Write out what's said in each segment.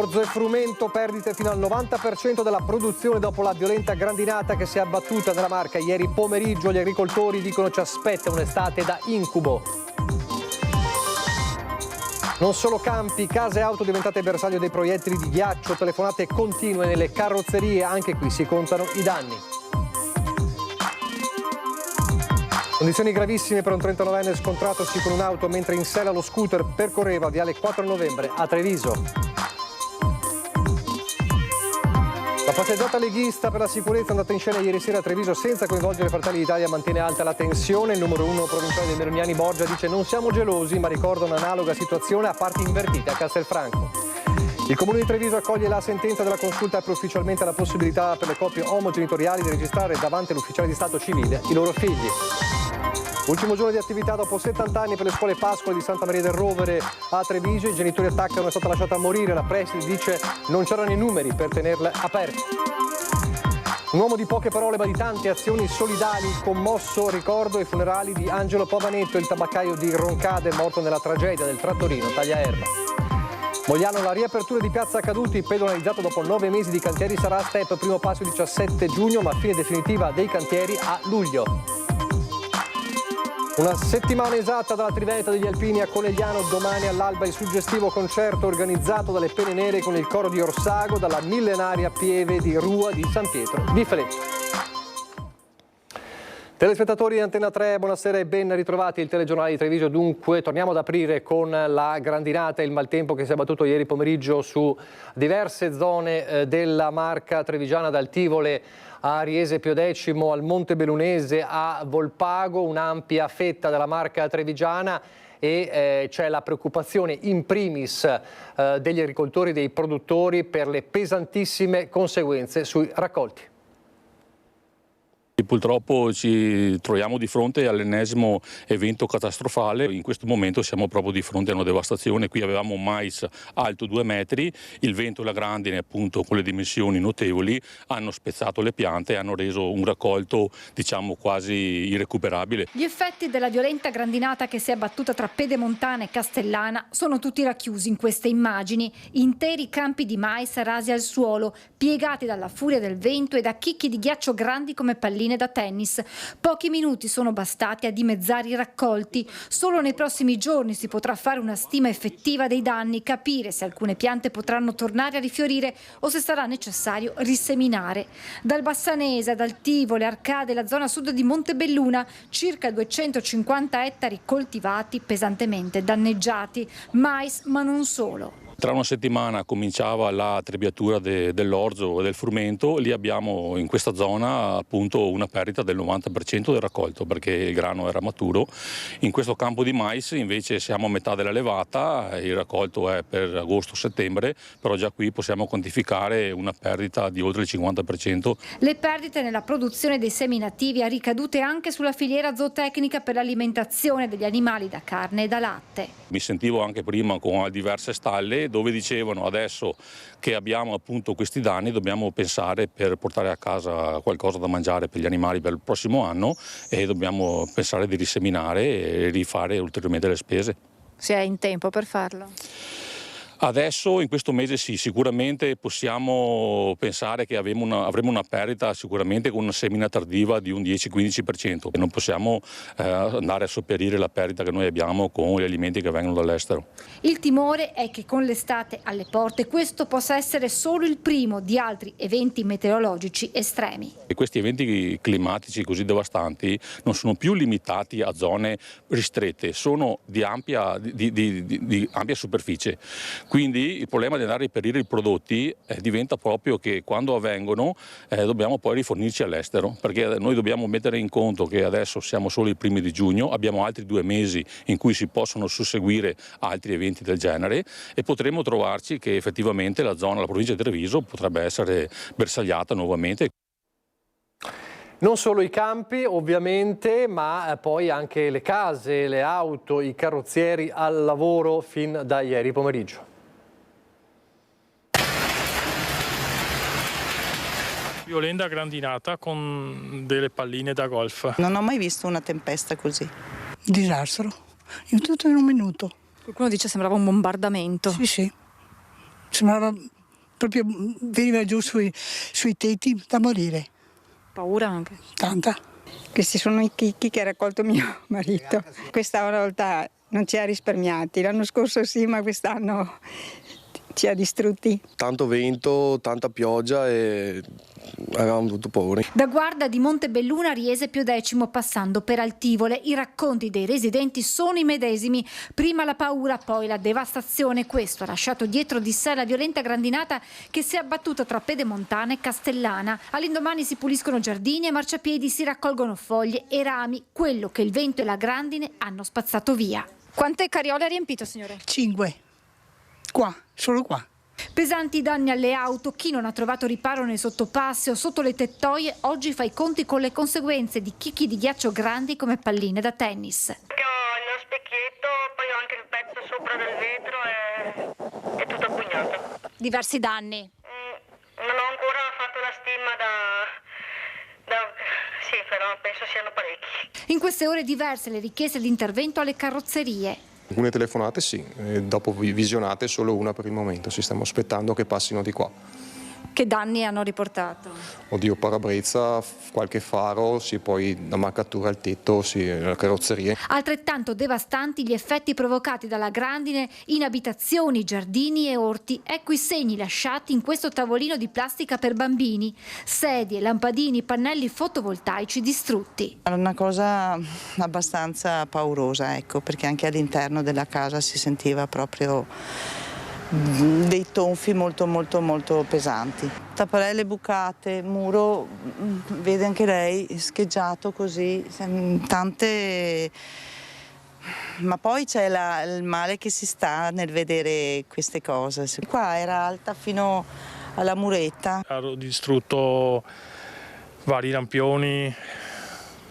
Orzo e frumento, perdite fino al 90% della produzione dopo la violenta grandinata che si è abbattuta nella Marca. Ieri pomeriggio gli agricoltori dicono ci aspetta un'estate da incubo. Non solo campi, case e auto diventate bersaglio dei proiettili di ghiaccio, telefonate continue nelle carrozzerie, anche qui si contano i danni. Condizioni gravissime per un 39enne scontratosi con un'auto mentre in sella lo scooter percorreva viale 4 novembre a Treviso. La passeggiata leghista per la sicurezza andata in scena ieri sera a Treviso senza coinvolgere Fratelli d'Italia mantiene alta la tensione. Il numero 1 provinciale dei Meroniani Borgia dice non siamo gelosi ma ricorda un'analoga situazione a parti invertite a Castelfranco. Il Comune di Treviso accoglie la sentenza della Consulta e apre ufficialmente la possibilità per le coppie omogenitoriali di registrare davanti all'ufficiale di Stato civile i loro figli. Ultimo giorno di attività dopo 70 anni per le scuole Pascoli di Santa Maria del Rovere a Treviso. I genitori attaccano, è stata lasciata morire. La preside dice non c'erano i numeri per tenerle aperte. Un uomo di poche parole ma di tante azioni solidali, commosso ricordo ai funerali di Angelo Pavanetto, il tabaccaio di Roncade, morto nella tragedia del trattorino tagliaerba. Mogliano, la riapertura di Piazza Caduti, pedonalizzato dopo 9 mesi di cantieri, sarà a step, primo passo il 17 giugno, ma fine definitiva dei cantieri a luglio. Una settimana esatta dalla trivetta degli Alpini a Conegliano, domani all'alba il suggestivo concerto organizzato dalle Pene Nere con il coro di Orsago dalla millenaria pieve di Rua di San Pietro di Feletto. Telespettatori di Antena 3, buonasera e ben ritrovati. Il telegiornale di Treviso. Dunque torniamo ad aprire con la grandinata e il maltempo che si è abbattuto ieri pomeriggio su diverse zone della Marca trevigiana, dal Tivole a Riese Pio X, al Monte Bellunese, a Volpago, un'ampia fetta della Marca trevigiana, e c'è la preoccupazione in primis degli agricoltori e dei produttori per le pesantissime conseguenze sui raccolti. Purtroppo ci troviamo di fronte all'ennesimo evento catastrofale. In questo momento siamo proprio di fronte a una devastazione. Qui avevamo un mais alto 2 metri, il vento e la grandine, appunto con le dimensioni notevoli, hanno spezzato le piante e hanno reso un raccolto diciamo quasi irrecuperabile. Gli effetti della violenta grandinata che si è abbattuta tra Pedemontana e Castellana sono tutti racchiusi in queste immagini. Interi campi di mais rasi al suolo, piegati dalla furia del vento e da chicchi di ghiaccio grandi come palline da tennis. Pochi minuti sono bastati a dimezzare i raccolti. Solo nei prossimi giorni si potrà fare una stima effettiva dei danni, capire se alcune piante potranno tornare a rifiorire o se sarà necessario riseminare. Dal Bassanese, dal Tivole, Arcade, la zona sud di Montebelluna, circa 250 ettari coltivati pesantemente danneggiati. Mais, ma non solo. Tra una settimana cominciava la trebbiatura dell'orzo e del frumento. Lì abbiamo in questa zona appunto una perdita del 90% del raccolto perché il grano era maturo. In questo campo di mais invece siamo a metà della levata, il raccolto è per agosto-settembre, però già qui possiamo quantificare una perdita di oltre il 50%. Le perdite nella produzione dei semi nativi ha ricadute anche sulla filiera zootecnica per l'alimentazione degli animali da carne e da latte. Mi sentivo anche prima con diverse stalle dove dicevano adesso che abbiamo appunto questi danni dobbiamo pensare per portare a casa qualcosa da mangiare per gli animali per il prossimo anno e dobbiamo pensare di riseminare e rifare ulteriormente le spese. Si è in tempo per farlo? Adesso in questo mese sì, sicuramente possiamo pensare che avremo una perdita sicuramente con una semina tardiva di un 10-15%. Non possiamo andare a sopperire la perdita che noi abbiamo con gli alimenti che vengono dall'estero. Il timore è che con l'estate alle porte questo possa essere solo il primo di altri eventi meteorologici estremi. E questi eventi climatici così devastanti non sono più limitati a zone ristrette, sono di ampia superficie. Quindi il problema di andare a reperire i prodotti diventa proprio che quando avvengono dobbiamo poi rifornirci all'estero, perché noi dobbiamo mettere in conto che adesso siamo solo i primi di giugno, abbiamo altri 2 mesi in cui si possono susseguire altri eventi del genere e potremo trovarci che effettivamente la provincia di Treviso potrebbe essere bersagliata nuovamente. Non solo i campi ovviamente, ma poi anche le case, le auto, i carrozzieri al lavoro fin da ieri pomeriggio. Violenta grandinata con delle palline da golf. Non ho mai visto una tempesta così. Disastro, tutto in un minuto. Qualcuno dice sembrava un bombardamento. Sì, sembrava proprio veniva giù sui tetti da morire. Paura anche. Tanta. Questi sono i chicchi che ha raccolto mio marito. Questa volta non ci ha risparmiati, l'anno scorso sì, ma quest'anno ci ha distrutti. Tanto vento, tanta pioggia e avevamo tutto paura. Da Guarda di Montebelluna a Riese Pio X, passando per Altivole, i racconti dei residenti sono i medesimi. Prima la paura, poi la devastazione. Questo ha lasciato dietro di sé la violenta grandinata che si è abbattuta tra Pedemontana e Castellana. All'indomani si puliscono giardini e marciapiedi, si raccolgono foglie e rami, quello che il vento e la grandine hanno spazzato via. Quante carriole ha riempito, signore? 5. Qua, solo qua. Pesanti danni alle auto, chi non ha trovato riparo nei sottopassi o sotto le tettoie oggi fa i conti con le conseguenze di chicchi di ghiaccio grandi come palline da tennis. Ho lo specchietto, poi ho anche il pezzo sopra del vetro e è tutto appugnato. Diversi danni. Non ho ancora fatto la stima sì, però penso siano parecchi. In queste ore diverse le richieste di intervento alle carrozzerie. Alcune telefonate sì, e dopo visionate solo una per il momento, ci stiamo aspettando che passino di qua. Che danni hanno riportato? Oddio, parabrezza, qualche faro, sì, poi la marcatura al tetto, sì, la carrozzeria. Altrettanto devastanti gli effetti provocati dalla grandine in abitazioni, giardini e orti. Ecco i segni lasciati in questo tavolino di plastica per bambini. Sedie, lampadini, pannelli fotovoltaici distrutti. È una cosa abbastanza paurosa, ecco, perché anche all'interno della casa si sentiva proprio dei tonfi molto pesanti. Tapparelle bucate, muro, vede anche lei, scheggiato così, tante. Ma poi c'è il male che si sta nel vedere queste cose. Qua era alta fino alla muretta. Ha distrutto vari lampioni,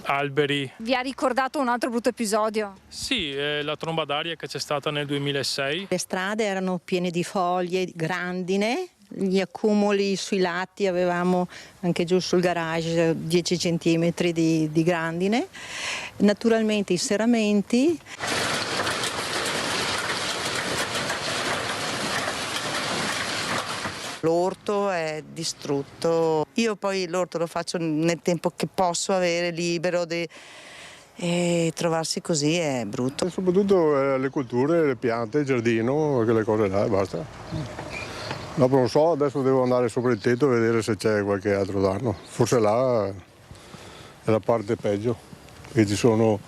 alberi. Vi ha ricordato un altro brutto episodio? Sì, la tromba d'aria che c'è stata nel 2006. Le strade erano piene di foglie, grandine, gli accumuli sui lati, avevamo anche giù sul garage 10 centimetri di grandine, naturalmente i serramenti. L'orto è distrutto. Io poi l'orto lo faccio nel tempo che posso avere libero e trovarsi così è brutto. Soprattutto le colture, le piante, il giardino, quelle cose là e basta. Dopo non so, adesso devo andare sopra il tetto e vedere se c'è qualche altro danno. Forse là è la parte peggio, che ci sono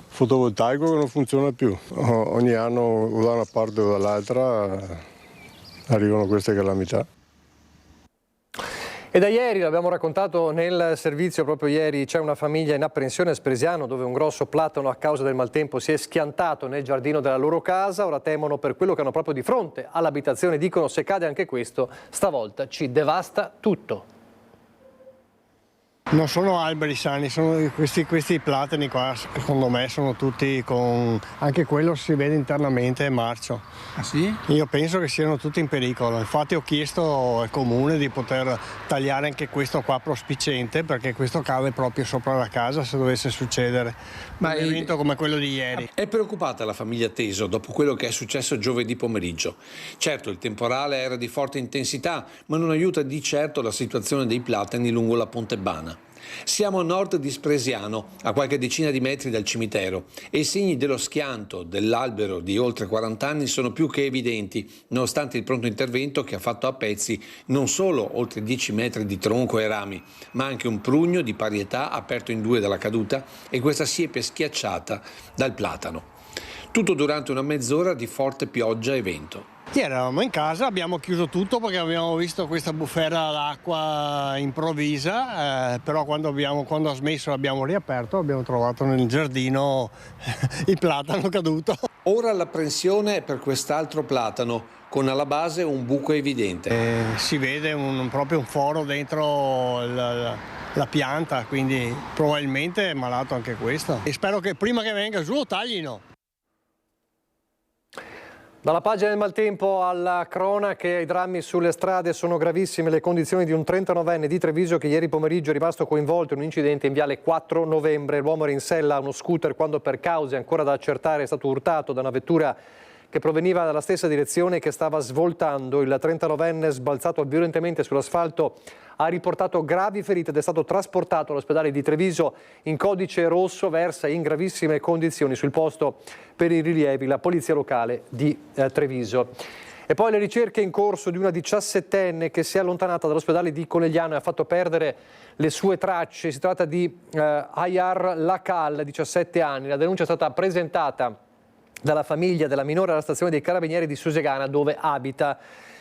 fotovoltaico che non funziona più. Ogni anno o da una parte o dall'altra arrivano queste calamità. E da ieri, l'abbiamo raccontato nel servizio proprio ieri, c'è una famiglia in apprensione a Spresiano dove un grosso platano a causa del maltempo si è schiantato nel giardino della loro casa. Ora temono per quello che hanno proprio di fronte all'abitazione. Dicono se cade anche questo, stavolta ci devasta tutto. Non sono alberi sani, sono questi platani qua, secondo me sono tutti con... anche quello si vede internamente è marcio. Ah sì? Io penso che siano tutti in pericolo, infatti ho chiesto al comune di poter tagliare anche questo qua prospicente perché questo cade proprio sopra la casa se dovesse succedere un evento come quello di ieri. È preoccupata la famiglia Teso dopo quello che è successo giovedì pomeriggio. Certo, il temporale era di forte intensità, ma non aiuta di certo la situazione dei platani lungo la Pontebana. Siamo a nord di Spresiano, a qualche decina di metri dal cimitero, e i segni dello schianto dell'albero di oltre 40 anni sono più che evidenti, nonostante il pronto intervento che ha fatto a pezzi non solo oltre 10 metri di tronco e rami, ma anche un prugno di pari età aperto in due dalla caduta e questa siepe schiacciata dal platano. Tutto durante una mezz'ora di forte pioggia e vento. Ieri eravamo in casa, abbiamo chiuso tutto perché abbiamo visto questa bufera d'acqua improvvisa, però quando ha smesso l'abbiamo riaperto, abbiamo trovato nel giardino il platano caduto. Ora l'apprensione è per quest'altro platano, con alla base un buco evidente. Si vede proprio un foro dentro la pianta, quindi probabilmente è malato anche questo. E spero che prima che venga giù lo taglino. Dalla pagina del maltempo alla cronache, ai drammi sulle strade, sono gravissime le condizioni di un 39enne di Treviso che ieri pomeriggio è rimasto coinvolto in un incidente in viale 4 novembre. L'uomo era in sella a uno scooter quando per cause ancora da accertare è stato urtato da una vettura che proveniva dalla stessa direzione che stava svoltando. Il 39enne, sbalzato violentemente sull'asfalto, ha riportato gravi ferite ed è stato trasportato all'ospedale di Treviso in codice rosso, versa in gravissime condizioni. Sul posto per i rilievi la polizia locale di Treviso. E poi le ricerche in corso di una 17enne che si è allontanata dall'ospedale di Conegliano e ha fatto perdere le sue tracce. Si tratta di Ayar Lakal, 17 anni. La denuncia è stata presentata dalla famiglia della minore alla stazione dei Carabinieri di Susegana, dove abita.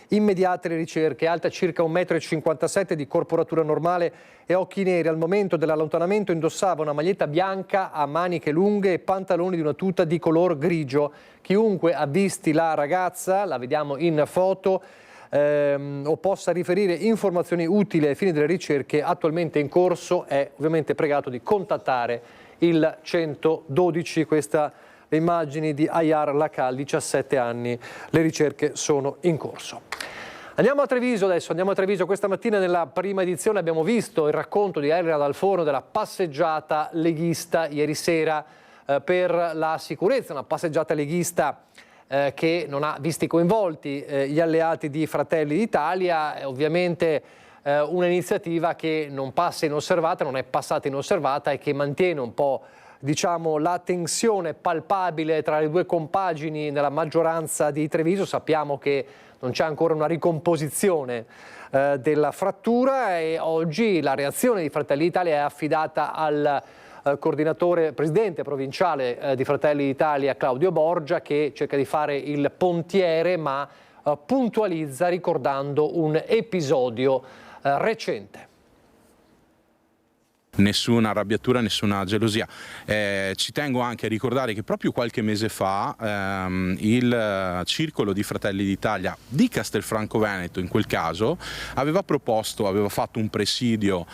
Immediate le ricerche, alta circa 1,57 m, di corporatura normale e occhi neri. Al momento dell'allontanamento indossava una maglietta bianca a maniche lunghe e pantaloni di una tuta di color grigio. Chiunque ha visti la ragazza, la vediamo in foto, o possa riferire informazioni utili ai fini delle ricerche attualmente in corso, è ovviamente pregato di contattare il 112. Le immagini di Ayar Lakal, 17 anni, le ricerche sono in corso. Andiamo a Treviso adesso, andiamo a Treviso. Questa mattina nella prima edizione abbiamo visto il racconto di Elena Dal Forno della passeggiata leghista ieri sera per la sicurezza, una passeggiata leghista che non ha visti coinvolti gli alleati di Fratelli d'Italia, ovviamente un'iniziativa che non passa inosservata, non è passata inosservata e che mantiene un po', diciamo, la tensione palpabile tra le due compagini nella maggioranza di Treviso. Sappiamo che non c'è ancora una ricomposizione della frattura e oggi la reazione di Fratelli d'Italia è affidata al coordinatore, presidente provinciale di Fratelli d'Italia, Claudio Borgia, che cerca di fare il pontiere ma puntualizza ricordando un episodio recente. Nessuna arrabbiatura, nessuna gelosia. Ci tengo anche a ricordare che proprio qualche mese fa il circolo di Fratelli d'Italia di Castelfranco Veneto, in quel caso, aveva fatto un presidio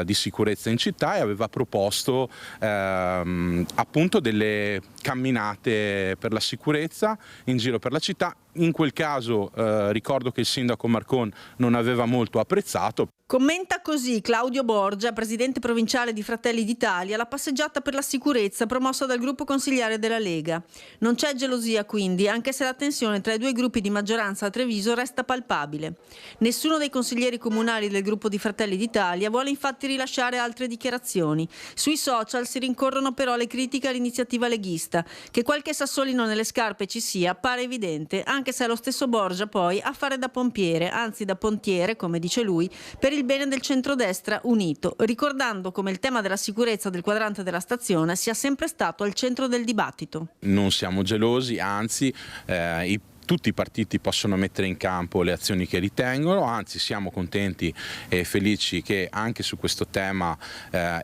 di sicurezza in città e aveva proposto appunto delle camminate per la sicurezza in giro per la città. In quel caso ricordo che il sindaco Marcon non aveva molto apprezzato. Commenta così Claudio Borgia, presidente provinciale di Fratelli d'Italia, la passeggiata per la sicurezza promossa dal gruppo consigliare della Lega. Non c'è gelosia quindi, anche se la tensione tra i due gruppi di maggioranza a Treviso resta palpabile. Nessuno dei consiglieri comunali del gruppo di Fratelli d'Italia vuole infatti rilasciare altre dichiarazioni. Sui social si rincorrono però le critiche all'iniziativa leghista. Che qualche sassolino nelle scarpe ci sia pare evidente, anche se è lo stesso Borgia poi a fare da pompiere, anzi da pontiere, come dice lui, per il bene del centrodestra unito, ricordando come il tema della sicurezza del quadrante della stazione sia sempre stato al centro del dibattito. Non siamo gelosi, anzi tutti i partiti possono mettere in campo le azioni che ritengono, anzi siamo contenti e felici che anche su questo tema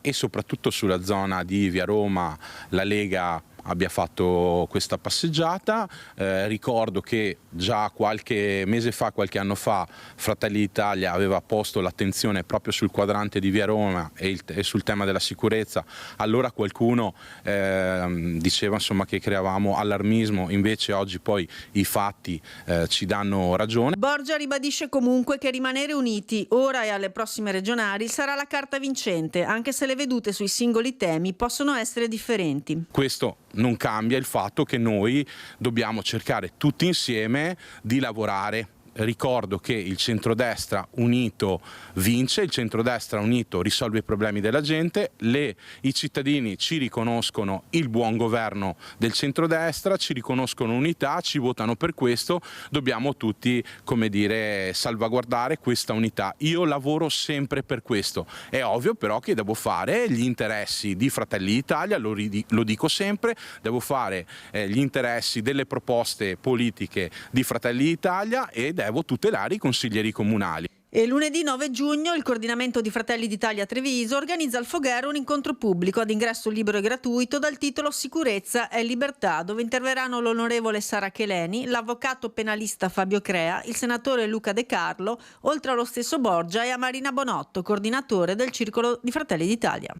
e soprattutto sulla zona di Via Roma la Lega abbia fatto questa passeggiata. Ricordo che già qualche mese fa, qualche anno fa, Fratelli d'Italia aveva posto l'attenzione proprio sul quadrante di Via Roma e sul tema della sicurezza. Allora qualcuno diceva insomma che creavamo allarmismo, invece oggi poi i fatti ci danno ragione. Borgia ribadisce comunque che rimanere uniti ora e alle prossime regionali sarà la carta vincente, anche se le vedute sui singoli temi possono essere differenti. Questo non cambia il fatto che noi dobbiamo cercare tutti insieme di lavorare. Ricordo che il centrodestra unito vince, il centrodestra unito risolve i problemi della gente, i cittadini ci riconoscono il buon governo del centrodestra, ci riconoscono unità, ci votano per questo, dobbiamo tutti, come dire, salvaguardare questa unità. Io lavoro sempre per questo, è ovvio però che devo fare gli interessi di Fratelli d'Italia, lo dico sempre, devo fare gli interessi delle proposte politiche di Fratelli d'Italia e devo tutelare i consiglieri comunali. E lunedì 9 giugno il coordinamento di Fratelli d'Italia Treviso organizza al Foghero un incontro pubblico ad ingresso libero e gratuito dal titolo Sicurezza è libertà, dove interverranno l'onorevole Sara Cheleni, l'avvocato penalista Fabio Crea, il senatore Luca De Carlo, oltre allo stesso Borgia e a Marina Bonotto, coordinatore del Circolo di Fratelli d'Italia.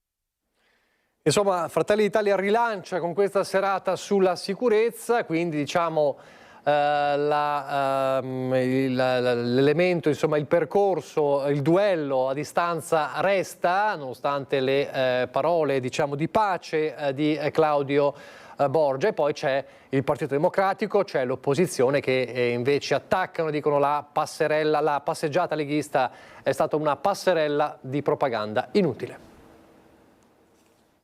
Insomma, Fratelli d'Italia rilancia con questa serata sulla sicurezza, quindi diciamo l'elemento, insomma il percorso, il duello a distanza resta, nonostante le parole diciamo di pace di Claudio Borgia, e poi c'è il Partito Democratico, c'è l'opposizione che invece attaccano, dicono la passeggiata leghista è stata una passerella di propaganda inutile.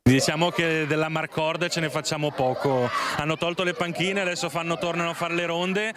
Diciamo che della Marcord ce ne facciamo poco, hanno tolto le panchine, adesso tornano a fare le ronde,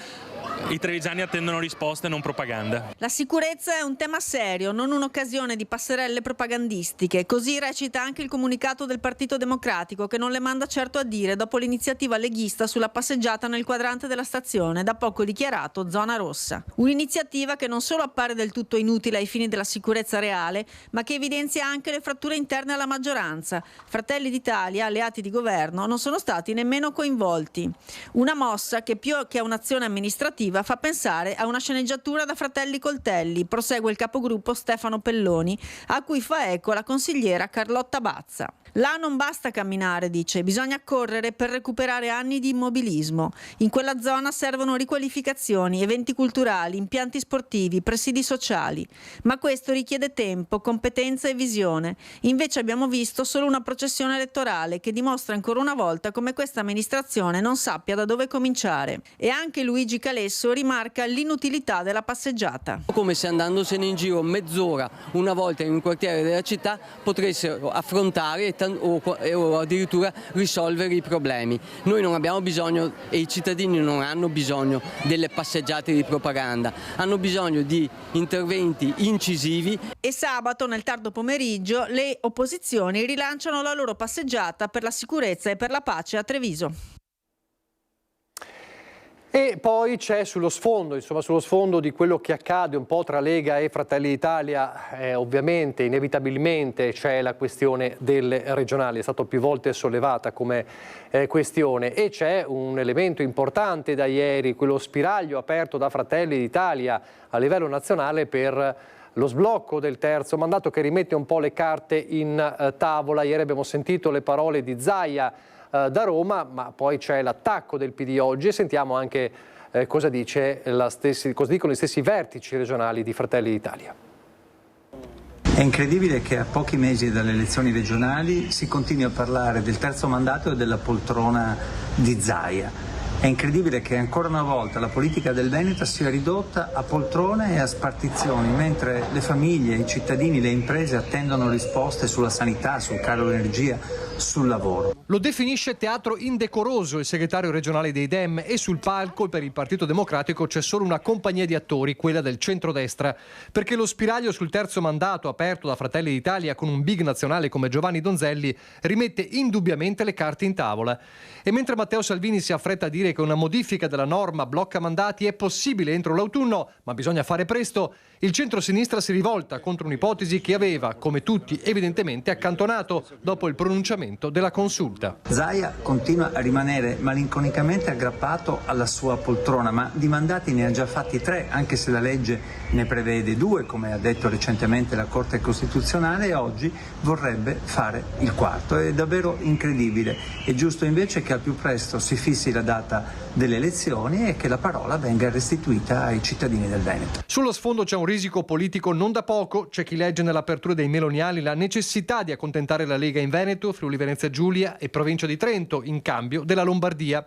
i trevigiani attendono risposte, non propaganda. La sicurezza è un tema serio, non un'occasione di passerelle propagandistiche, così recita anche il comunicato del Partito Democratico, che non le manda certo a dire dopo l'iniziativa leghista sulla passeggiata nel quadrante della stazione, da poco dichiarato zona rossa. Un'iniziativa che non solo appare del tutto inutile ai fini della sicurezza reale, ma che evidenzia anche le fratture interne alla maggioranza. Fratelli d'Italia, alleati di governo, non sono stati nemmeno coinvolti. Una mossa che più che a un'azione amministrativa fa pensare a una sceneggiatura da Fratelli Coltelli, prosegue il capogruppo Stefano Pelloni, a cui fa eco la consigliera Carlotta Bazza. Là non basta camminare, dice, bisogna correre per recuperare anni di immobilismo. In quella zona servono riqualificazioni, eventi culturali, impianti sportivi, presidi sociali. Ma questo richiede tempo, competenza e visione. Invece abbiamo visto solo una processione elettorale che dimostra ancora una volta come questa amministrazione non sappia da dove cominciare. E anche Luigi Calesso rimarca l'inutilità della passeggiata. Come se andandosene in giro mezz'ora una volta in un quartiere della città potessero affrontare o addirittura risolvere i problemi. Noi non abbiamo bisogno, e i cittadini non hanno bisogno delle passeggiate di propaganda, hanno bisogno di interventi incisivi. E sabato nel tardo pomeriggio le opposizioni rilanciano la loro passeggiata per la sicurezza e per la pace a Treviso. E poi c'è sullo sfondo di quello che accade un po' tra Lega e Fratelli d'Italia, ovviamente, inevitabilmente c'è la questione delle regionali, è stato più volte sollevata come questione, e c'è un elemento importante da ieri, quello spiraglio aperto da Fratelli d'Italia a livello nazionale per lo sblocco del terzo mandato, che rimette un po' le carte in tavola. Ieri abbiamo sentito le parole di Zaia da Roma, ma poi c'è l'attacco del PD oggi, e sentiamo anche cosa dicono gli stessi vertici regionali di Fratelli d'Italia. È incredibile che a pochi mesi dalle elezioni regionali si continui a parlare del terzo mandato e della poltrona di Zaia. È incredibile che ancora una volta la politica del Veneto sia ridotta a poltrone e a spartizioni, mentre le famiglie, i cittadini, le imprese attendono risposte sulla sanità, sul caro energia, sul lavoro. Lo definisce teatro indecoroso il segretario regionale dei Dem, e sul palco per il Partito Democratico c'è solo una compagnia di attori, quella del centrodestra, perché lo spiraglio sul terzo mandato aperto da Fratelli d'Italia con un big nazionale come Giovanni Donzelli rimette indubbiamente le carte in tavola. E mentre Matteo Salvini si affretta a dire che una modifica della norma blocca mandati è possibile entro l'autunno, ma bisogna fare presto, il centro-sinistra si rivolta contro un'ipotesi che aveva, come tutti, evidentemente accantonato dopo il pronunciamento della consulta. Zaia continua a rimanere malinconicamente aggrappato alla sua poltrona, ma di mandati ne ha già fatti 3, anche se la legge ne prevede 2, come ha detto recentemente la Corte Costituzionale, e oggi vorrebbe fare il 4. È davvero incredibile. È giusto invece che al più presto si fissi la data delle elezioni e che la parola venga restituita ai cittadini del Veneto. Sullo sfondo c'è un risico politico non da poco. C'è chi legge nell'apertura dei meloniali la necessità di accontentare la Lega in Veneto, Friuli Venezia Giulia e provincia di Trento in cambio della Lombardia.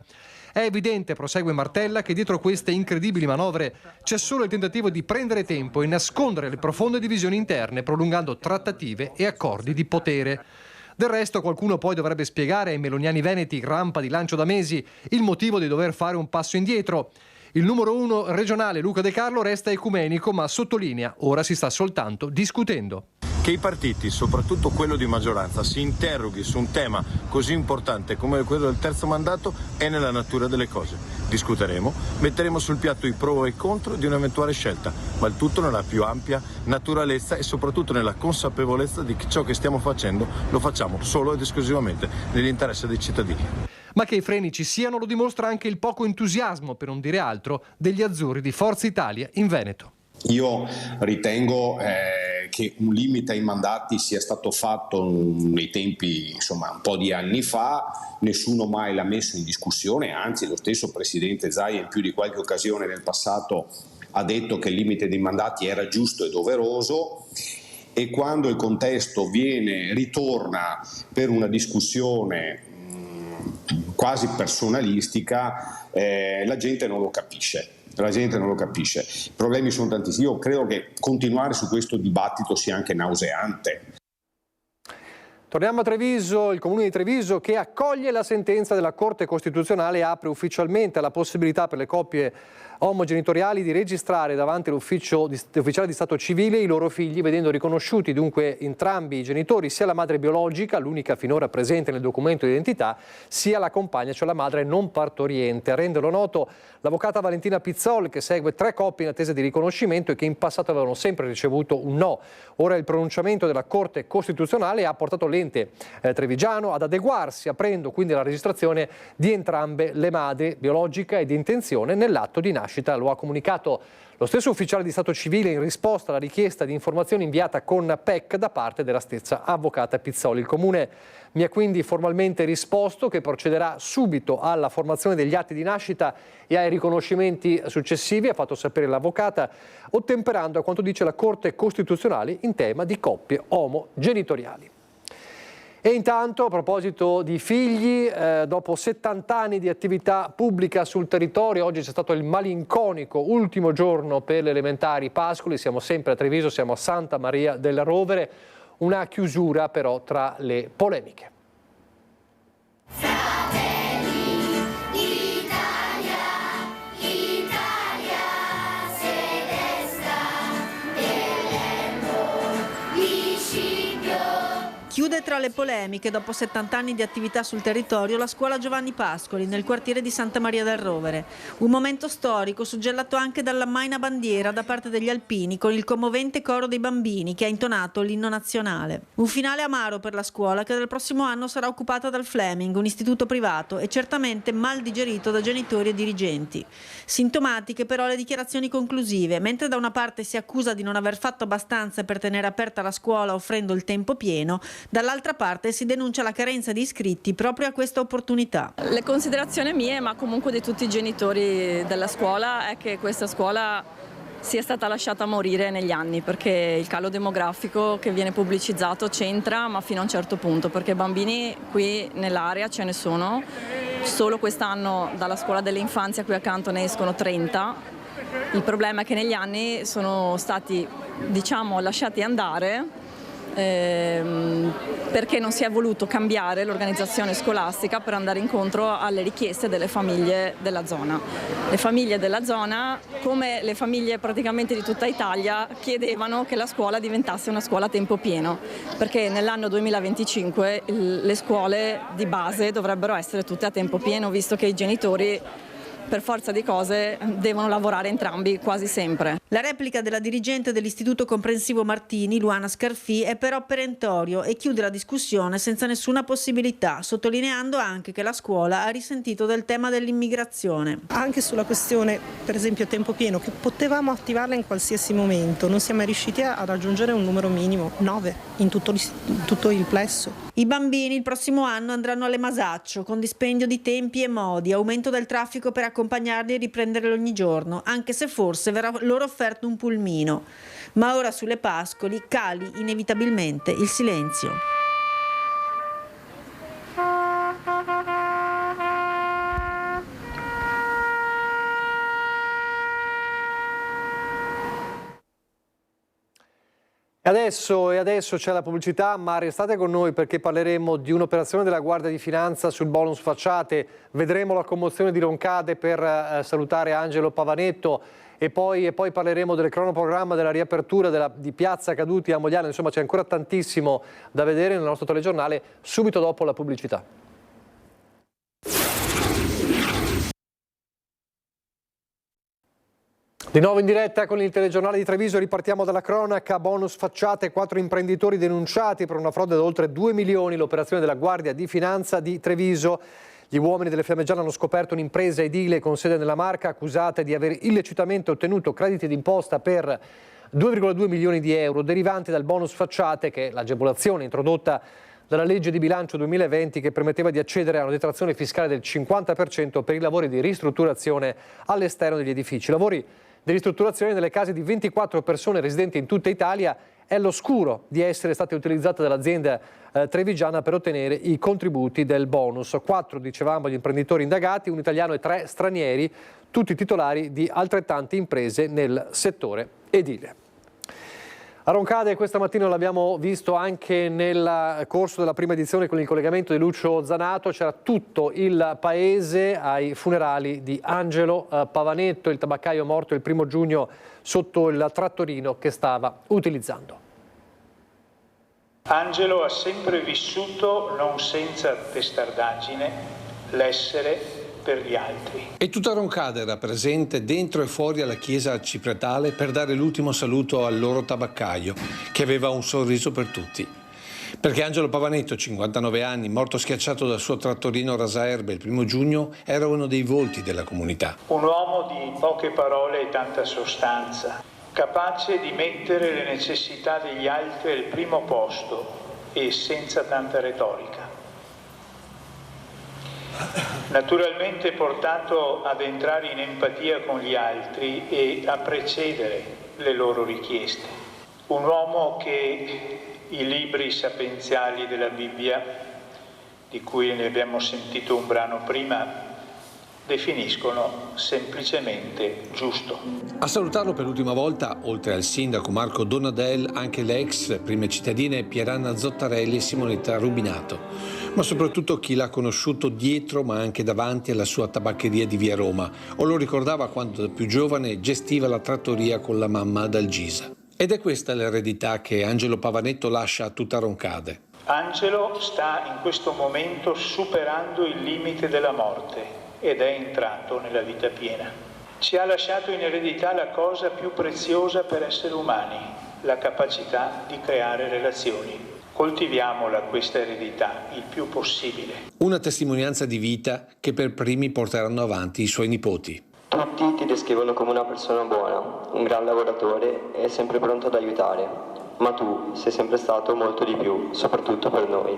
È evidente, prosegue Martella, che dietro queste incredibili manovre c'è solo il tentativo di prendere tempo e nascondere le profonde divisioni interne, prolungando trattative e accordi di potere. Del resto qualcuno poi dovrebbe spiegare ai meloniani veneti, rampa di lancio da mesi, il motivo di dover fare un passo indietro. Il numero 1 regionale Luca De Carlo resta ecumenico, ma sottolinea, ora si sta soltanto discutendo. Che i partiti, soprattutto quello di maggioranza, si interroghi su un tema così importante come quello del terzo mandato è nella natura delle cose. Discuteremo, metteremo sul piatto i pro e i contro di un'eventuale scelta, ma il tutto nella più ampia naturalezza e soprattutto nella consapevolezza di che ciò che stiamo facendo lo facciamo solo ed esclusivamente nell'interesse dei cittadini. Ma che i freni ci siano lo dimostra anche il poco entusiasmo, per non dire altro, degli azzurri di Forza Italia in Veneto. Io ritengo che un limite ai mandati sia stato fatto nei tempi, insomma, un po' di anni fa, nessuno mai l'ha messo in discussione, anzi lo stesso Presidente Zaia in più di qualche occasione nel passato ha detto che il limite dei mandati era giusto e doveroso, e quando il contesto ritorna per una discussione quasi personalistica, la gente non lo capisce. I problemi sono tantissimi. Io credo che continuare su questo dibattito sia anche nauseante. Torniamo a Treviso, il Comune di Treviso che accoglie la sentenza della Corte Costituzionale e apre ufficialmente la possibilità per le coppie omogenitoriali di registrare davanti all'ufficio ufficiale di Stato civile i loro figli, vedendo riconosciuti dunque entrambi i genitori, sia la madre biologica, l'unica finora presente nel documento di identità, sia la compagna, cioè la madre non partoriente. A renderlo noto l'avvocata Valentina Pizzol, che segue 3 coppie in attesa di riconoscimento e che in passato avevano sempre ricevuto un no. Ora il pronunciamento della Corte Costituzionale ha portato l'ente trevigiano ad adeguarsi, aprendo quindi la registrazione di entrambe le madri, biologica e di intenzione, nell'atto di nascita. Lo ha comunicato lo stesso ufficiale di Stato civile in risposta alla richiesta di informazioni inviata con PEC da parte della stessa avvocata Pizzoli. Il Comune mi ha quindi formalmente risposto che procederà subito alla formazione degli atti di nascita e ai riconoscimenti successivi, ha fatto sapere l'avvocata, ottemperando a quanto dice la Corte Costituzionale in tema di coppie omogenitoriali. E intanto, a proposito di figli, dopo 70 anni di attività pubblica sul territorio, oggi c'è stato il malinconico ultimo giorno per le elementari Pascoli. Siamo sempre a Treviso, siamo a Santa Maria del Rovere, una chiusura però tra le polemiche. Chiude tra le polemiche, dopo 70 anni di attività sul territorio, la scuola Giovanni Pascoli, nel quartiere di Santa Maria del Rovere. Un momento storico suggellato anche dalla Maina Bandiera da parte degli alpini, con il commovente coro dei bambini che ha intonato l'inno nazionale. Un finale amaro per la scuola che dal prossimo anno sarà occupata dal Fleming, un istituto privato, e certamente mal digerito da genitori e dirigenti. Sintomatiche però le dichiarazioni conclusive. Mentre da una parte si accusa di non aver fatto abbastanza per tenere aperta la scuola offrendo il tempo pieno, dall'altra parte si denuncia la carenza di iscritti proprio a questa opportunità. Le considerazioni mie, ma comunque di tutti i genitori della scuola, è che questa scuola sia stata lasciata morire negli anni, perché il calo demografico che viene pubblicizzato c'entra, ma fino a un certo punto, perché bambini qui nell'area ce ne sono. Solo quest'anno dalla scuola dell'infanzia qui accanto ne escono 30. Il problema è che negli anni sono stati, lasciati andare perché non si è voluto cambiare l'organizzazione scolastica per andare incontro alle richieste delle famiglie della zona. Le famiglie della zona, come le famiglie praticamente di tutta Italia, chiedevano che la scuola diventasse una scuola a tempo pieno, perché nell'anno 2025 le scuole di base dovrebbero essere tutte a tempo pieno, visto che i genitori per forza di cose devono lavorare entrambi quasi sempre. La replica della dirigente dell'Istituto Comprensivo Martini, Luana Scarfì, è però perentorio e chiude la discussione senza nessuna possibilità, sottolineando anche che la scuola ha risentito del tema dell'immigrazione. Anche sulla questione, per esempio, a tempo pieno, che potevamo attivarla in qualsiasi momento, non siamo riusciti a raggiungere un numero minimo, 9, in tutto il plesso. I bambini il prossimo anno andranno alle Masaccio, con dispendio di tempi e modi, aumento del traffico per accompagnarli e riprenderli ogni giorno, anche se forse verrà loro offerto un pulmino. Ma ora sulle Pascoli cali inevitabilmente il silenzio. E adesso c'è la pubblicità, ma restate con noi perché parleremo di un'operazione della Guardia di Finanza sul bonus facciate, vedremo la commozione di Roncade per salutare Angelo Pavanetto e poi parleremo del cronoprogramma della riapertura di Piazza Caduti a Mogliano. Insomma, c'è ancora tantissimo da vedere nel nostro telegiornale subito dopo la pubblicità. Di nuovo in diretta con il telegiornale di Treviso, ripartiamo dalla cronaca. Bonus facciate, 4 imprenditori denunciati per una frode da oltre 2 milioni, l'operazione della Guardia di Finanza di Treviso. Gli uomini delle Fiamme Gialle hanno scoperto un'impresa edile con sede nella Marca, accusate di aver illecitamente ottenuto crediti d'imposta per 2,2 milioni di euro derivanti dal bonus facciate, che è l'agevolazione introdotta dalla legge di bilancio 2020 che permetteva di accedere a una detrazione fiscale del 50% per i lavori di ristrutturazione all'esterno degli edifici. Lavori di ristrutturazione nelle case di 24 persone residenti in tutta Italia è all'oscuro di essere state utilizzate dall'azienda trevigiana per ottenere i contributi del bonus. 4, dicevamo, gli imprenditori indagati, un italiano e 3 stranieri, tutti titolari di altrettante imprese nel settore edile. A Roncade questa mattina l'abbiamo visto anche nel corso della prima edizione con il collegamento di Lucio Zanato, c'era tutto il paese ai funerali di Angelo Pavanetto, il tabaccaio morto il 1° giugno sotto il trattorino che stava utilizzando. Angelo ha sempre vissuto, non senza testardaggine, l'essere per gli altri. E tutta Roncade era presente dentro e fuori alla chiesa arcipretale per dare l'ultimo saluto al loro tabaccaio, che aveva un sorriso per tutti. Perché Angelo Pavanetto, 59 anni, morto schiacciato dal suo trattorino rasaerbe il 1° giugno, era uno dei volti della comunità. Un uomo di poche parole e tanta sostanza, capace di mettere le necessità degli altri al primo posto e senza tanta retorica. Naturalmente portato ad entrare in empatia con gli altri e a precedere le loro richieste. Un uomo che i libri sapienziali della Bibbia, di cui ne abbiamo sentito un brano prima, definiscono semplicemente giusto. A salutarlo per l'ultima volta, oltre al sindaco Marco Donadel, anche le ex prime cittadine Pieranna Zottarelli e Simonetta Rubinato, ma soprattutto chi l'ha conosciuto dietro ma anche davanti alla sua tabaccheria di via Roma, o lo ricordava quando da più giovane gestiva la trattoria con la mamma ad Algisa. Ed è questa l'eredità che Angelo Pavanetto lascia a tutta Roncade. Angelo sta in questo momento superando il limite della morte ed è entrato nella vita piena. Ci ha lasciato in eredità la cosa più preziosa per esseri umani, la capacità di creare relazioni. Coltiviamola questa eredità il più possibile. Una testimonianza di vita che per primi porteranno avanti i suoi nipoti. Tutti ti descrivono come una persona buona, un gran lavoratore e sempre pronto ad aiutare, ma tu sei sempre stato molto di più, soprattutto per noi.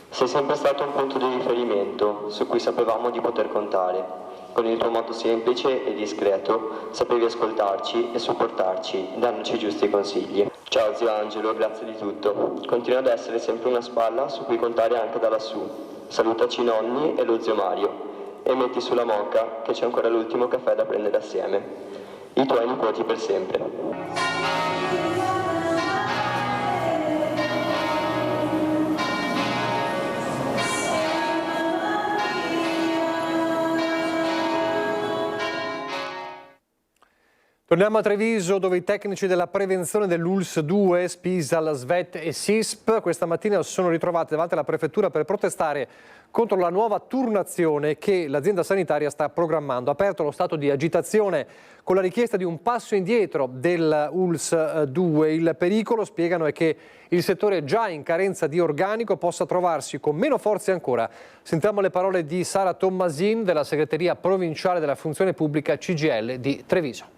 Sei sempre stato un punto di riferimento su cui sapevamo di poter contare. Con il tuo modo semplice e discreto sapevi ascoltarci e supportarci, dandoci i giusti consigli. Ciao zio Angelo, grazie di tutto. Continua ad essere sempre una spalla su cui contare anche da lassù. Salutaci i nonni e lo zio Mario. E metti sulla moca che c'è ancora l'ultimo caffè da prendere assieme. I tuoi nipoti per sempre. Torniamo a Treviso, dove i tecnici della prevenzione dell'ULSS 2, Spisal, Svet e SISP questa mattina si sono ritrovati davanti alla prefettura per protestare contro la nuova turnazione che l'azienda sanitaria sta programmando. Ha aperto lo stato di agitazione con la richiesta di un passo indietro dell'ULSS 2. Il pericolo, spiegano, è che il settore già in carenza di organico possa trovarsi con meno forze ancora. Sentiamo le parole di Sara Tommasin della segreteria provinciale della funzione pubblica CGIL di Treviso.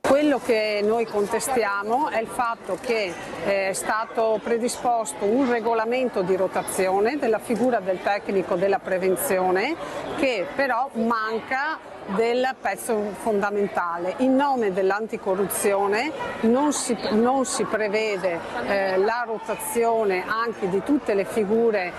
Quello che noi contestiamo è il fatto che è stato predisposto un regolamento di rotazione della figura del tecnico della prevenzione che però manca del pezzo fondamentale. In nome dell'anticorruzione non si prevede la rotazione anche di tutte le figure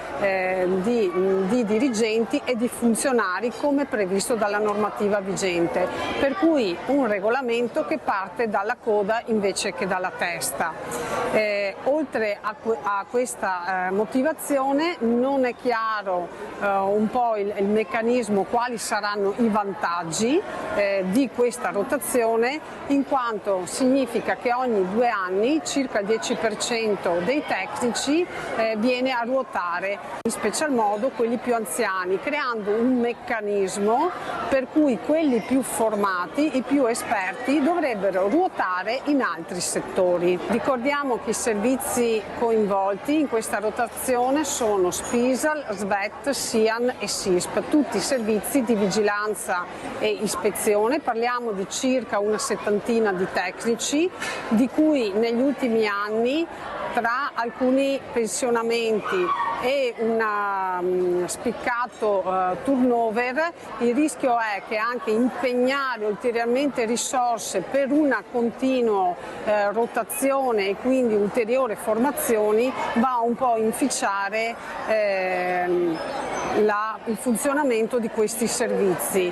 di dirigenti e di funzionari come previsto dalla normativa vigente, per cui un regolamento che parte dalla coda invece che dalla testa. Oltre a questa motivazione non è chiaro un po' il meccanismo, quali saranno i vantaggi di questa rotazione, in quanto significa che ogni 2 anni circa il 10% dei tecnici viene a ruotare, in special modo quelli più anziani, creando un meccanismo per cui quelli più formati, i più esperti, dovrebbero ruotare in altri settori. Ricordiamo che i servizi coinvolti in questa rotazione sono Spisal, Svet, SIAN e SISP, tutti i servizi di vigilanza e ispezione. Parliamo di circa una 70ina di tecnici, di cui negli ultimi anni, tra alcuni pensionamenti e un spiccato turnover, il rischio è che anche impegnare ulteriormente risorse per una continua rotazione e quindi ulteriori formazioni va un po' a inficiare il funzionamento di questi servizi.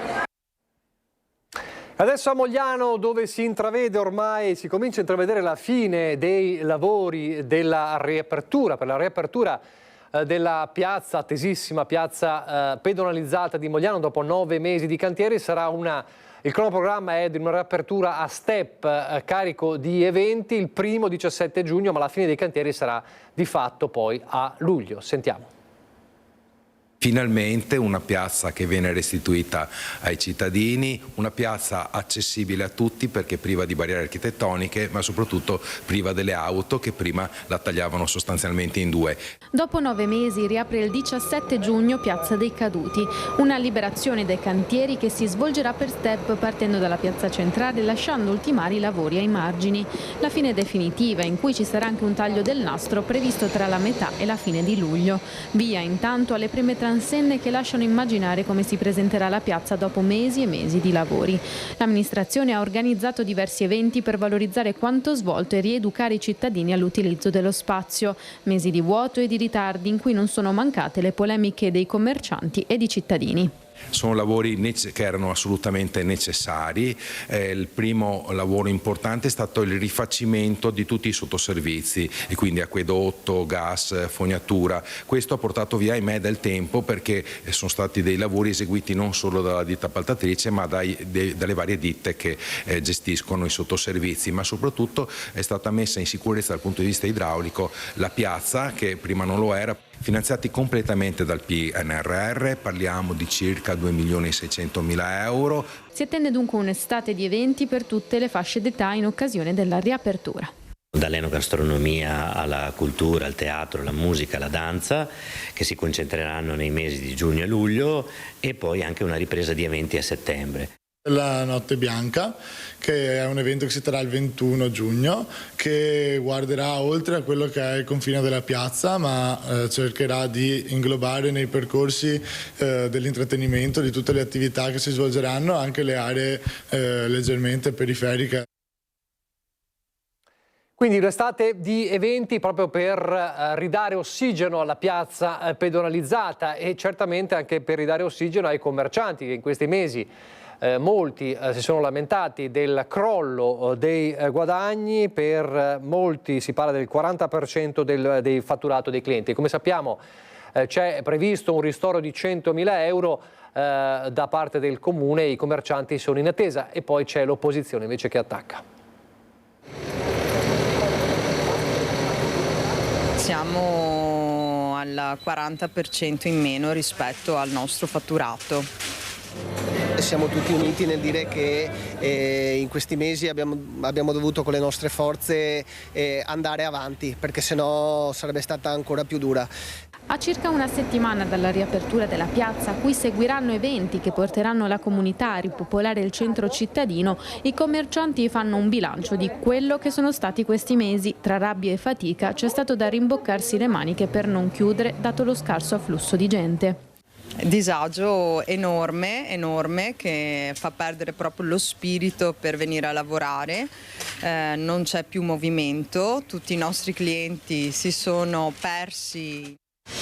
Adesso a Mogliano, dove si intravede ormai, si comincia a intravedere la fine dei lavori della riapertura, per la riapertura della piazza, attesissima piazza pedonalizzata di Mogliano dopo 9 mesi di cantieri. Il cronoprogramma è di una riapertura a step carico di eventi, il primo 17 giugno, ma la fine dei cantieri sarà di fatto poi a luglio. Sentiamo. Finalmente una piazza che viene restituita ai cittadini, una piazza accessibile a tutti perché priva di barriere architettoniche, ma soprattutto priva delle auto che prima la tagliavano sostanzialmente in due. Dopo 9 mesi riapre il 17 giugno Piazza dei Caduti, una liberazione dai cantieri che si svolgerà per step partendo dalla piazza centrale lasciando ultimare i lavori ai margini. La fine definitiva in cui ci sarà anche un taglio del nastro previsto tra la metà e la fine di luglio. Via intanto alle prime transenne che lasciano immaginare come si presenterà la piazza dopo mesi e mesi di lavori. L'amministrazione ha organizzato diversi eventi per valorizzare quanto svolto e rieducare i cittadini all'utilizzo dello spazio. Mesi di vuoto e di ritardi in cui non sono mancate le polemiche dei commercianti e di cittadini. Sono lavori che erano assolutamente necessari. Il primo lavoro importante è stato il rifacimento di tutti i sottoservizi, e quindi acquedotto, gas, fognatura. Questo ha portato via, ahimè, del tempo, perché sono stati dei lavori eseguiti non solo dalla ditta appaltatrice ma dalle varie ditte che gestiscono i sottoservizi, ma soprattutto è stata messa in sicurezza dal punto di vista idraulico la piazza, che prima non lo era. Finanziati completamente dal PNRR, parliamo di circa 2.600.000 euro. Si attende dunque un'estate di eventi per tutte le fasce d'età in occasione della riapertura. Dall'enogastronomia alla cultura, al teatro, alla musica, alla danza, che si concentreranno nei mesi di giugno e luglio, e poi anche una ripresa di eventi a settembre. La Notte Bianca, che è un evento che si terrà il 21 giugno, che guarderà oltre a quello che è il confine della piazza, ma cercherà di inglobare nei percorsi dell'intrattenimento, di tutte le attività che si svolgeranno, anche le aree leggermente periferiche. Quindi un'estate di eventi proprio per ridare ossigeno alla piazza pedonalizzata e certamente anche per ridare ossigeno ai commercianti che in questi mesi molti si sono lamentati del crollo dei guadagni. Per molti si parla del 40% del fatturato dei clienti. Come sappiamo c'è previsto un ristoro di 100.000 euro da parte del Comune, i commercianti sono in attesa e poi c'è l'opposizione invece che attacca. Siamo al 40% in meno rispetto al nostro fatturato. Siamo tutti uniti nel dire che in questi mesi abbiamo dovuto con le nostre forze andare avanti, perché sennò sarebbe stata ancora più dura. A circa una settimana dalla riapertura della piazza, a cui seguiranno eventi che porteranno la comunità a ripopolare il centro cittadino, i commercianti fanno un bilancio di quello che sono stati questi mesi. Tra rabbia e fatica c'è stato da rimboccarsi le maniche per non chiudere, dato lo scarso afflusso di gente. Disagio enorme che fa perdere proprio lo spirito per venire a lavorare, non c'è più movimento, tutti i nostri clienti si sono persi.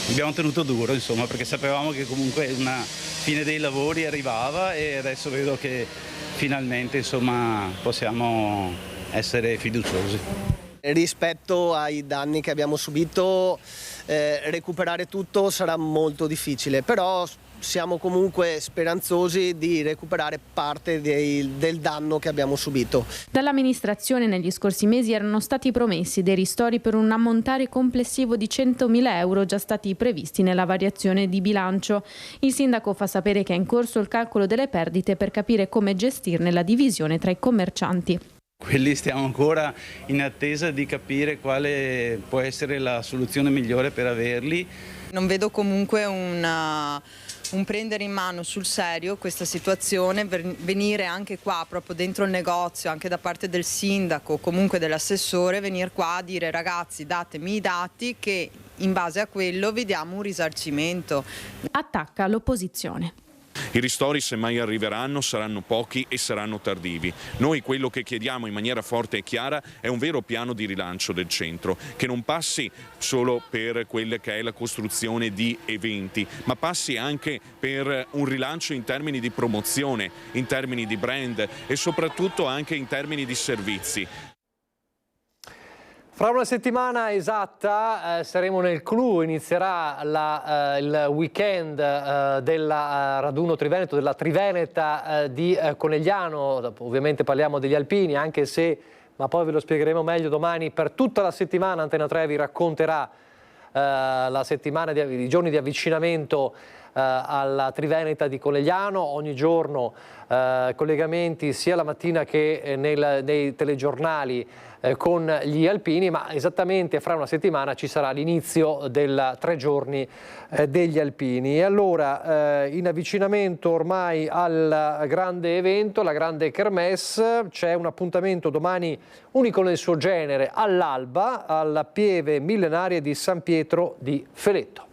Abbiamo tenuto duro, insomma, perché sapevamo che comunque una fine dei lavori arrivava e adesso vedo che finalmente, insomma, possiamo essere fiduciosi. Rispetto ai danni che abbiamo subito, recuperare tutto sarà molto difficile, però siamo comunque speranzosi di recuperare parte del danno che abbiamo subito. Dall'amministrazione negli scorsi mesi erano stati promessi dei ristori per un ammontare complessivo di 100.000 euro già stati previsti nella variazione di bilancio. Il sindaco fa sapere che è in corso il calcolo delle perdite per capire come gestirne la divisione tra i commercianti. Quelli stiamo ancora in attesa di capire quale può essere la soluzione migliore per averli. Non vedo comunque un prendere in mano sul serio questa situazione, venire anche qua proprio dentro il negozio, anche da parte del sindaco, comunque dell'assessore, venire qua a dire: ragazzi, datemi i dati che in base a quello vediamo un risarcimento. Attacca l'opposizione. I ristori, se mai arriveranno, saranno pochi e saranno tardivi. Noi quello che chiediamo in maniera forte e chiara è un vero piano di rilancio del centro, che non passi solo per quella che è la costruzione di eventi, ma passi anche per un rilancio in termini di promozione, in termini di brand e soprattutto anche in termini di servizi. Fra una settimana esatta saremo nel clou, inizierà il weekend del raduno Triveneto, della Triveneta di Conegliano. Ovviamente parliamo degli alpini, anche se, ma poi ve lo spiegheremo meglio domani. Per tutta la settimana Antena 3 vi racconterà la settimana i giorni di avvicinamento alla Triveneta di Conegliano. Ogni giorno collegamenti sia la mattina che nei telegiornali con gli alpini, ma esattamente fra una settimana ci sarà l'inizio del 3 giorni degli alpini. E allora in avvicinamento ormai al grande evento, la grande kermesse, c'è un appuntamento domani unico nel suo genere all'alba alla Pieve Millenarie di San Pietro di Feletto.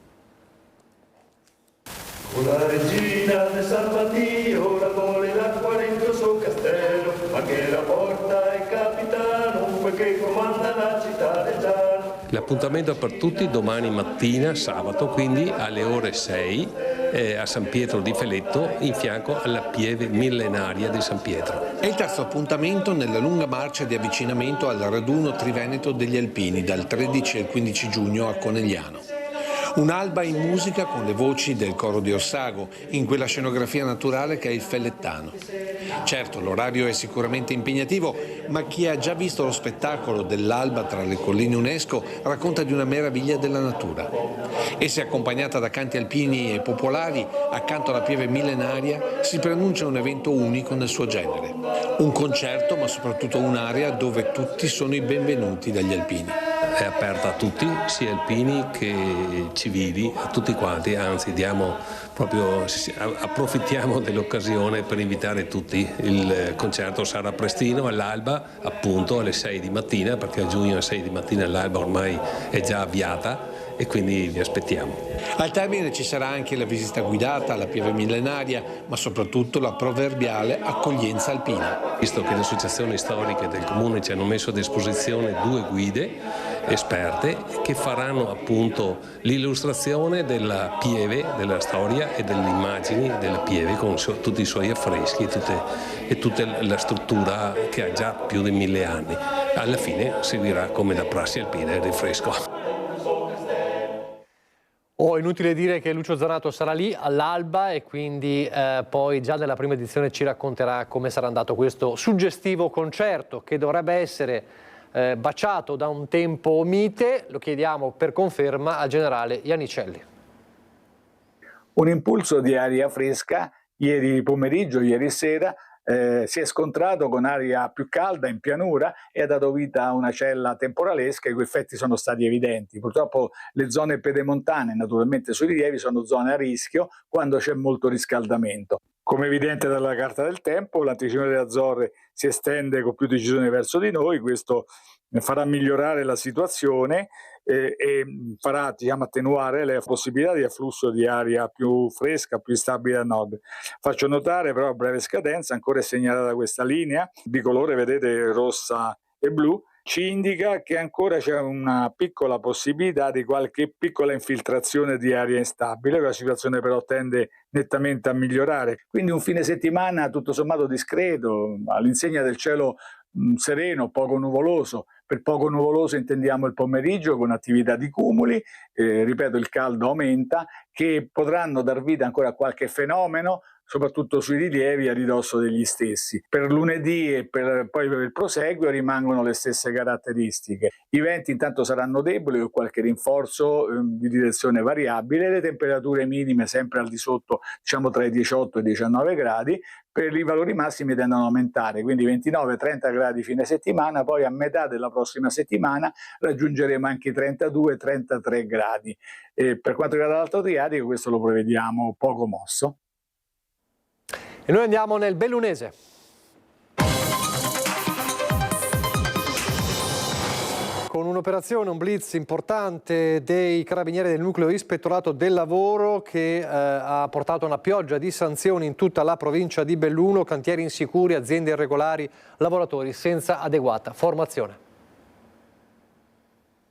Una regina de San Matteo la vuole l'acqua dentro suo castello, ma che la porta il capitano, quel che comanda la città del Giano. L'appuntamento per tutti domani mattina, sabato, quindi alle ore 6 a San Pietro di Feletto, in fianco alla Pieve Millenaria di San Pietro. È il terzo appuntamento nella lunga marcia di avvicinamento al raduno Triveneto degli Alpini dal 13 al 15 giugno a Conegliano. Un'alba in musica con le voci del coro di Orsago, in quella scenografia naturale che è il Fellettano. Certo, l'orario è sicuramente impegnativo, ma chi ha già visto lo spettacolo dell'alba tra le colline UNESCO racconta di una meraviglia della natura. Essa è accompagnata da canti alpini e popolari, accanto alla Pieve Millenaria si preannuncia un evento unico nel suo genere. Un concerto, ma soprattutto un'area dove tutti sono i benvenuti dagli alpini. È aperta a tutti, sia alpini che civili, a tutti quanti, anzi approfittiamo dell'occasione per invitare tutti. Il concerto sarà prestino all'alba, appunto alle 6 di mattina, perché a giugno alle 6 di mattina l'alba ormai è già avviata e quindi vi aspettiamo. Al termine ci sarà anche la visita guidata alla Pieve Millenaria, ma soprattutto la proverbiale accoglienza alpina. Visto che le associazioni storiche del comune ci hanno messo a disposizione 2 guide esperte che faranno appunto l'illustrazione della Pieve, della storia e delle immagini della Pieve con tutti i suoi affreschi e tutta la struttura che ha già più di 1000 anni. Alla fine seguirà come da prassi alpina il rinfresco. Inutile dire che Lucio Zanato sarà lì all'alba e quindi poi già nella prima edizione ci racconterà come sarà andato questo suggestivo concerto che dovrebbe essere baciato da un tempo mite. Lo chiediamo per conferma al generale Iannicelli. Un impulso di aria fresca ieri pomeriggio, ieri sera, si è scontrato con aria più calda in pianura e ha dato vita a una cella temporalesca i cui effetti sono stati evidenti. Purtroppo le zone pedemontane, naturalmente sui rilievi, sono zone a rischio quando c'è molto riscaldamento. Come evidente dalla carta del tempo, l'anticiclone delle Azzorre si estende con più decisione verso di noi, questo farà migliorare la situazione e farà attenuare le possibilità di afflusso di aria più fresca, più stabile a nord. Faccio notare però a breve scadenza, ancora è segnalata questa linea di colore, vedete, rossa e blu, ci indica che ancora c'è una piccola possibilità di qualche piccola infiltrazione di aria instabile, la situazione però tende nettamente a migliorare. Quindi un fine settimana tutto sommato discreto, all'insegna del cielo sereno, poco nuvoloso. Per poco nuvoloso intendiamo il pomeriggio con attività di cumuli, ripeto il caldo aumenta, che potranno dar vita ancora a qualche fenomeno, soprattutto sui rilievi a ridosso degli stessi. Per lunedì e poi per il proseguo rimangono le stesse caratteristiche. I venti intanto saranno deboli con qualche rinforzo di direzione variabile, le temperature minime sempre al di sotto, diciamo tra i 18 e i 19 gradi, per i valori massimi tendono ad aumentare, quindi 29-30 gradi fine settimana, poi a metà della prossima settimana raggiungeremo anche i 32-33 gradi. E per quanto riguarda l'Alto Adriatico questo lo prevediamo poco mosso. E noi andiamo nel Bellunese. Con un'operazione, un blitz importante dei carabinieri del nucleo ispettorato del lavoro che ha portato una pioggia di sanzioni in tutta la provincia di Belluno, cantieri insicuri, aziende irregolari, lavoratori senza adeguata formazione.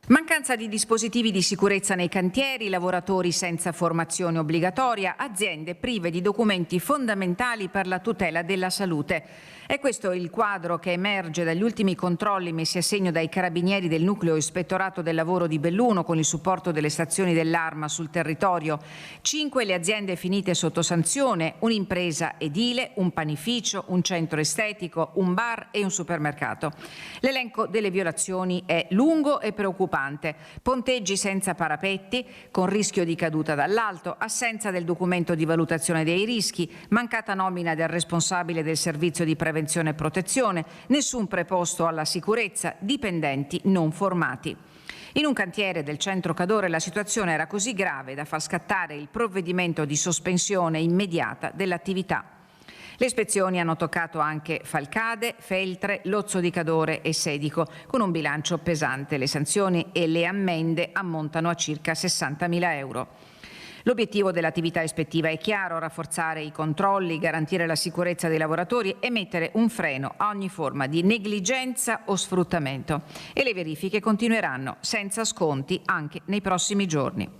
Mancanza di dispositivi di sicurezza nei cantieri, lavoratori senza formazione obbligatoria, aziende prive di documenti fondamentali per la tutela della salute. È questo il quadro che emerge dagli ultimi controlli messi a segno dai carabinieri del nucleo ispettorato del lavoro di Belluno con il supporto delle stazioni dell'Arma sul territorio. 5 le aziende finite sotto sanzione, un'impresa edile, un panificio, un centro estetico, un bar e un supermercato. L'elenco delle violazioni è lungo e preoccupante. Ponteggi senza parapetti, con rischio di caduta dall'alto, assenza del documento di valutazione dei rischi, mancata nomina del responsabile del servizio di prevenzione e protezione, nessun preposto alla sicurezza, dipendenti non formati. In un cantiere del centro Cadore la situazione era così grave da far scattare il provvedimento di sospensione immediata dell'attività. Le ispezioni hanno toccato anche Falcade, Feltre, Lozzo di Cadore e Sedico, con un bilancio pesante. Le sanzioni e le ammende ammontano a circa 60.000 euro. L'obiettivo dell'attività ispettiva è chiaro: rafforzare i controlli, garantire la sicurezza dei lavoratori e mettere un freno a ogni forma di negligenza o sfruttamento. E le verifiche continueranno senza sconti anche nei prossimi giorni.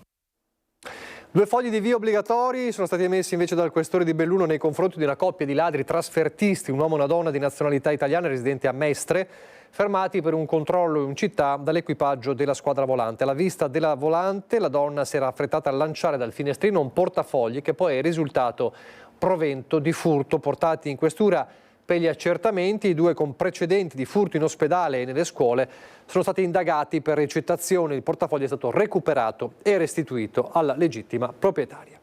2 fogli di via obbligatori sono stati emessi invece dal questore di Belluno nei confronti di una coppia di ladri trasfertisti, un uomo e una donna di nazionalità italiana residenti a Mestre, fermati per un controllo in città dall'equipaggio della squadra volante. Alla vista della volante la donna si era affrettata a lanciare dal finestrino un portafogli che poi è risultato provento di furto. Portati in questura per gli accertamenti, i 2 con precedenti di furto in ospedale e nelle scuole sono stati indagati per ricettazione. Il portafoglio è stato recuperato e restituito alla legittima proprietaria.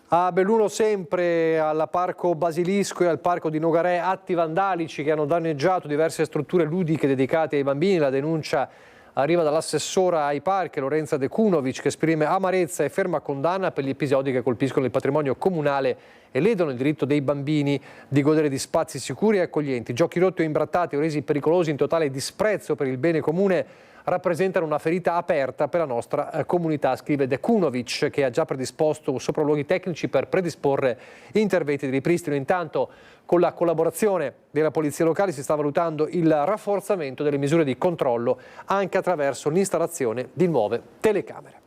A Belluno sempre, al Parco Basilisco e al Parco di Nogaré, atti vandalici che hanno danneggiato diverse strutture ludiche dedicate ai bambini. La denuncia arriva dall'assessora ai parchi Lorenza De Kunovic, che esprime amarezza e ferma condanna per gli episodi che colpiscono il patrimonio comunale e ledono il diritto dei bambini di godere di spazi sicuri e accoglienti. Giochi rotti o imbrattati o resi pericolosi in totale disprezzo per il bene comune rappresentano una ferita aperta per la nostra comunità, scrive De Kunovic, che ha già predisposto sopralluoghi tecnici per predisporre interventi di ripristino. Intanto, con la collaborazione della polizia locale si sta valutando il rafforzamento delle misure di controllo anche attraverso l'installazione di nuove telecamere.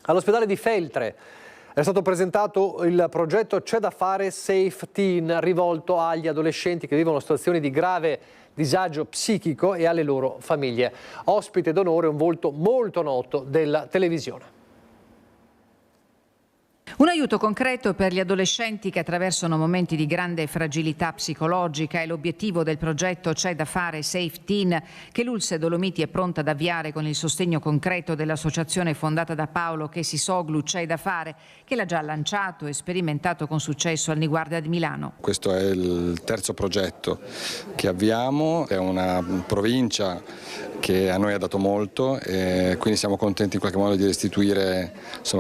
All'ospedale di Feltre è stato presentato il progetto C'è da fare Safe Teen, rivolto agli adolescenti che vivono situazioni di grave disagio psichico e alle loro famiglie. Ospite d'onore un volto molto noto della televisione. Un aiuto concreto per gli adolescenti che attraversano momenti di grande fragilità psicologica è l'obiettivo del progetto C'è da fare Safe Teen, che l'Ulse Dolomiti è pronta ad avviare con il sostegno concreto dell'associazione fondata da Paolo Chesisoglu C'è da fare, che l'ha già lanciato e sperimentato con successo al Niguarda di Milano. Questo è il terzo progetto che avviamo, è una provincia che a noi ha dato molto e quindi siamo contenti in qualche modo di restituire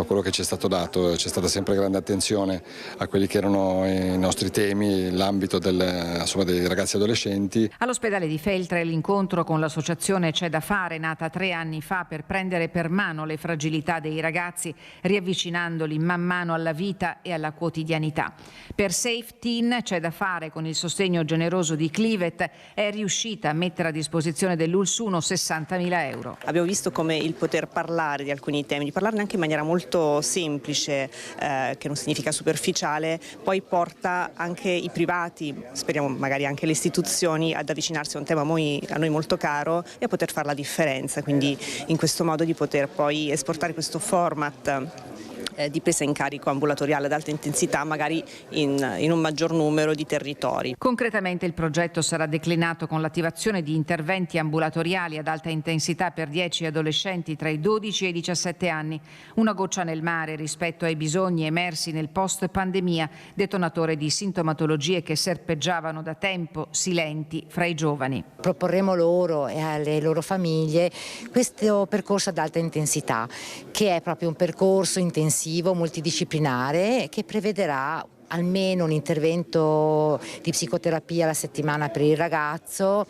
quello che ci è stato dato. C'è stata sempre grande attenzione a quelli che erano i nostri temi, l'ambito dei ragazzi adolescenti. All'ospedale di Feltre l'incontro con l'associazione C'è da fare, nata 3 anni fa per prendere per mano le fragilità dei ragazzi, riavvicinandoli man mano alla vita e alla quotidianità. Per Safe Teen C'è da fare, con il sostegno generoso di Clivet, è riuscita a mettere a disposizione dell'Uls 1 60.000 euro. Abbiamo visto come il poter parlare di alcuni temi, di parlarne anche in maniera molto semplice, che non significa superficiale, poi porta anche i privati, speriamo magari anche le istituzioni, ad avvicinarsi a un tema a noi molto caro e a poter fare la differenza, quindi in questo modo di poter poi esportare questo format di presa in carico ambulatoriale ad alta intensità magari in un maggior numero di territori. Concretamente il progetto sarà declinato con l'attivazione di interventi ambulatoriali ad alta intensità per 10 adolescenti tra i 12 e i 17 anni, una goccia nel mare rispetto ai bisogni emersi nel post-pandemia, detonatore di sintomatologie che serpeggiavano da tempo silenti fra i giovani. Proporremo loro e alle loro famiglie questo percorso ad alta intensità, che è proprio un percorso intensivo multidisciplinare che prevederà almeno un intervento di psicoterapia alla settimana per il ragazzo,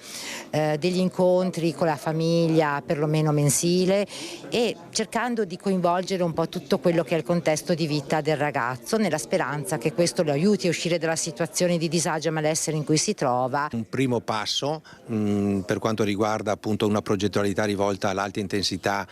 degli incontri con la famiglia perlomeno mensile, e cercando di coinvolgere un po' tutto quello che è il contesto di vita del ragazzo, nella speranza che questo lo aiuti a uscire dalla situazione di disagio e malessere in cui si trova. Un primo passo per quanto riguarda appunto una progettualità rivolta all'alta intensità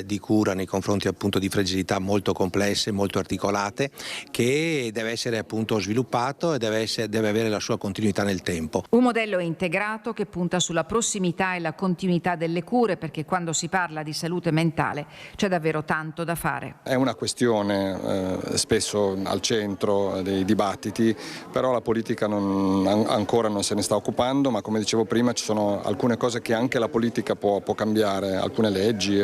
di cura nei confronti appunto di fragilità molto complesse, molto articolate, che deve essere appunto sviluppato e deve avere la sua continuità nel tempo. Un modello integrato che punta sulla prossimità e la continuità delle cure, perché quando si parla di salute mentale c'è davvero tanto da fare. È una questione spesso al centro dei dibattiti, però la politica ancora non se ne sta occupando, ma come dicevo prima ci sono alcune cose che anche la politica può cambiare, alcune leggi,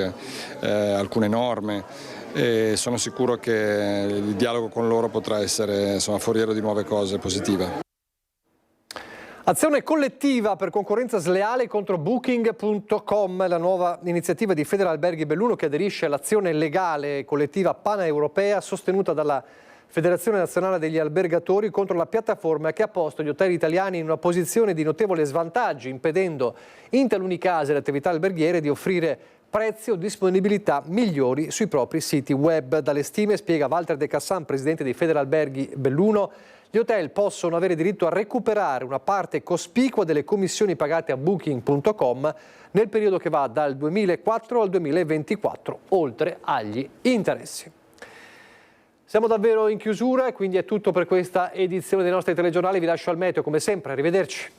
alcune norme, e sono sicuro che il dialogo con loro potrà essere foriero di nuove cose positive. Azione collettiva per concorrenza sleale contro Booking.com, la nuova iniziativa di Federalberghi Belluno che aderisce all'azione legale collettiva paneuropea sostenuta dalla Federazione Nazionale degli Albergatori contro la piattaforma che ha posto gli hotel italiani in una posizione di notevole svantaggio, impedendo in taluni casi alle attività alberghiere di offrire prezzi o disponibilità migliori sui propri siti web. Dalle stime, spiega Walter De Cassan, presidente di Federalberghi Belluno, gli hotel possono avere diritto a recuperare una parte cospicua delle commissioni pagate a Booking.com nel periodo che va dal 2004 al 2024, oltre agli interessi. Siamo davvero in chiusura e quindi è tutto per questa edizione dei nostri telegiornali. Vi lascio al meteo come sempre, arrivederci.